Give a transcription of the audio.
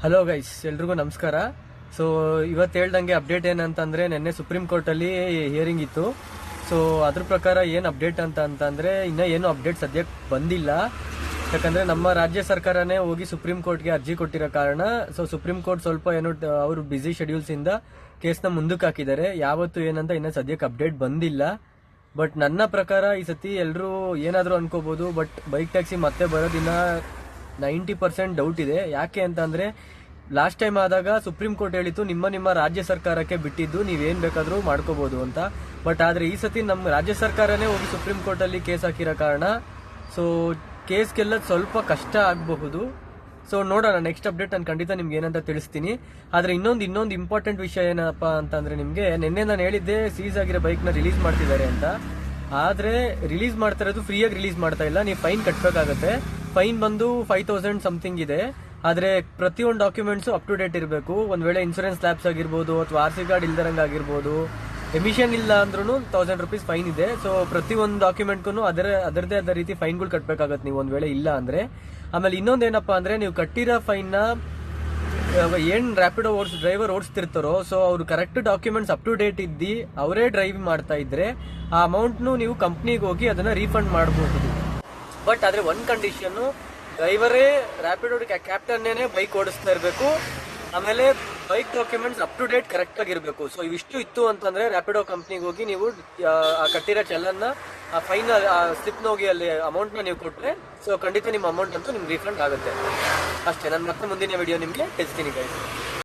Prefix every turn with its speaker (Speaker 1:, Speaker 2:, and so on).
Speaker 1: Hello guys, ಎಲ್ರಿಗೂ ನಮಸ್ಕಾರ. So ಇವತ್ತು ಹೇಳ್ದಂಗೆ ಅಪ್ಡೇಟ್ ಏನಂತಂದ್ರೆ, ನಿನ್ನೆ ಸುಪ್ರೀಂ ಕೋರ್ಟ್ ಅಲ್ಲಿ ಹಿಯರಿಂಗ್ ಇತ್ತು. ಸೊ ಅದ್ರ ಪ್ರಕಾರ ಏನು ಅಪ್ಡೇಟ್ ಅಂತಂದ್ರೆ ಇನ್ನ ಏನು ಅಪ್ಡೇಟ್ ಸದ್ಯಕ್ಕೆ ಬಂದಿಲ್ಲ. ಯಾಕಂದ್ರೆ ನಮ್ಮ ರಾಜ್ಯ ಸರ್ಕಾರನೇ ಹೋಗಿ ಸುಪ್ರೀಂ ಕೋರ್ಟ್ಗೆ ಅರ್ಜಿ ಕೊಟ್ಟಿರೋ ಕಾರಣ ಸೊ ಸುಪ್ರೀಂ ಕೋರ್ಟ್ ಸ್ವಲ್ಪ ಏನು ಅವರು ಬಿಸಿ ಶೆಡ್ಯೂಲ್ಸ್ ಇಂದ ಕೇಸ್ನ ಮುಂದಕ್ಕೆ ಹಾಕಿದ್ದಾರೆ. ಯಾವತ್ತು ಏನಂತ ಇನ್ನ ಸದ್ಯಕ್ಕೆ ಅಪ್ಡೇಟ್ ಬಂದಿಲ್ಲ. ಬಟ್ ನನ್ನ ಪ್ರಕಾರ ಈ ಸತಿ ಎಲ್ಲರೂ ಏನಾದರೂ ಅನ್ಕೋಬಹುದು, ಬಟ್ ಬೈಕ್ ಟ್ಯಾಕ್ಸಿ ಮತ್ತೆ ಬರೋದಿನ 90% ಡೌಟ್ ಇದೆ. ಯಾಕೆ ಅಂತಂದ್ರೆ ಲಾಸ್ಟ್ ಟೈಮ್ ಆದಾಗ ಸುಪ್ರೀಂ ಕೋರ್ಟ್ ಹೇಳಿತ್ತು ನಿಮ್ಮ ರಾಜ್ಯ ಸರ್ಕಾರಕ್ಕೆ ಬಿಟ್ಟಿದ್ದು, ನೀವೇನ್ ಬೇಕಾದ್ರೂ ಮಾಡ್ಕೋಬಹುದು ಅಂತ. ಬಟ್ ಆದ್ರೆ ಈ ಸತಿ ನಮ್ಮ ರಾಜ್ಯ ಸರ್ಕಾರನೇ ಹೋಗಿ ಸುಪ್ರೀಂ ಕೋರ್ಟ್ ಅಲ್ಲಿ ಕೇಸ್ ಹಾಕಿರೋ ಕಾರಣ ಸೊ ಕೇಸ್ ಗೆಲ್ಲೋದು ಸ್ವಲ್ಪ ಕಷ್ಟ ಆಗಬಹುದು. ಸೊ ನೋಡೋಣ, ನೆಕ್ಸ್ಟ್ ಅಪ್ಡೇಟ್ ನಾನು ಖಂಡಿತ ನಿಮ್ಗೆ ಏನಂತ ತಿಳಿಸ್ತೀನಿ. ಆದ್ರೆ ಇನ್ನೊಂದು ಇಂಪಾರ್ಟೆಂಟ್ ವಿಷಯ ಏನಪ್ಪಾ ಅಂತಂದ್ರೆ, ನಿಮ್ಗೆ ನಿನ್ನೆ ನಾನು ಹೇಳಿದ್ದೆ ಸೀಸ್ ಆಗಿರೋ ಬೈಕ್ ನ ರಿಲೀಸ್ ಮಾಡ್ತಿದ್ದಾರೆ ಅಂತ. ಆದ್ರೆ ರಿಲೀಸ್ ಮಾಡ್ತಾ ಇರೋದು ಫ್ರೀಯಾಗಿ ರಿಲೀಸ್ ಮಾಡ್ತಾ ಇಲ್ಲ, ನೀವು ಫೈನ್ ಕಟ್ಟಬೇಕಾಗತ್ತೆ. ಫೈನ್ ಬಂದು 5000 ಸಮಥಿಂಗ್ ಇದೆ. ಆದ್ರೆ ಪ್ರತಿಯೊಂದು ಡಾಕ್ಯುಮೆಂಟ್ಸ್ ಅಪ್ ಟು ಡೇಟ್ ಇರಬೇಕು. ಒಂದ್ ವೇಳೆ ಇನ್ಶೂರೆನ್ಸ್ ಲ್ಯಾಬ್ಸ್ ಆಗಿರ್ಬೋದು ಅಥವಾ RC ಕಾರ್ಡ್ ಇಲ್ದರಂಗ್ ಆಗಿರ್ಬೋದು, ಎಮಿಷನ್ ಇಲ್ಲ ಅಂದ್ರೂ 1000 ರೂಪೀಸ್ ಫೈನ್ ಇದೆ. ಸೊ ಪ್ರತಿಯೊಂದು ಡಾಕ್ಯುಮೆಂಟ್ಗೂ ಅದರದೇ ಆದ ರೀತಿ ಫೈನ್ಗಳು ಕಟ್ಟಬೇಕಾಗತ್ತೆ ನೀವು ಒಂದ್ ವೇಳೆ ಇಲ್ಲ ಅಂದ್ರೆ. ಆಮೇಲೆ ಇನ್ನೊಂದೇನಪ್ಪಾ ಅಂದ್ರೆ, ನೀವು ಕಟ್ಟಿರೋ ಫೈನ್ ನ ಏನ್ ರ್ಯಾಪಿಡೋ ಡ್ರೈವರ್ ಓಡಿಸ್ತಿರ್ತಾರೋ ಸೊ ಅವ್ರು correct documents up to date ಇದ್ದಿ ಅವರೇ ಡ್ರೈವ್ ಮಾಡ್ತಾ ಇದ್ರೆ ಆ ಅಮೌಂಟ್ ನೀವು ಕಂಪ್ನಿಗೆ ಹೋಗಿ ಅದನ್ನ ರೀಫಂಡ್ ಮಾಡಬಹುದು. ಬಟ್ ಆದ್ರೆ ಒಂದ್ ಕಂಡೀಷನ್, ಡ್ರೈವರೇ ರ್ಯಾಪಿಡೋ ಕ್ಯಾಪ್ಟನ್ನೇ ಬೈಕ್ ಓಡಿಸ್ತಾ ಇರಬೇಕು. ಆಮೇಲೆ bike documents up to date correct ಆಗಿರ್ಬೇಕು. ಸೊ ಇವಿಷ್ಟು ಇತ್ತು ಅಂತಂದ್ರೆ ರ್ಯಾಪಿಡೋ ಕಂಪ್ನಿಗೆ ಹೋಗಿ ನೀವು ಕಟ್ಟಿರೋ ಚಲನ್ನ ಫೈನ್ ಸ್ಲಿಪ್ ಹೋಗಿ ಅಲ್ಲಿ ಅಮೌಂಟ್ ನ ನೀವು ಕೊಟ್ರೆ ಸೊ ಖಂಡಿತ ನಿಮ್ಮ ಅಮೌಂಟ್ ಅಂತೂ ನಿಮ್ಗೆ ರೀಫಂಡ್ ಆಗುತ್ತೆ. ಅಷ್ಟೇ. ನಾನು ಮತ್ತೆ ಮುಂದಿನ ವಿಡಿಯೋ ನಿಮ್ಗೆ ತಿಳಿಸ್ತೀನಿ ಗೈಸ್.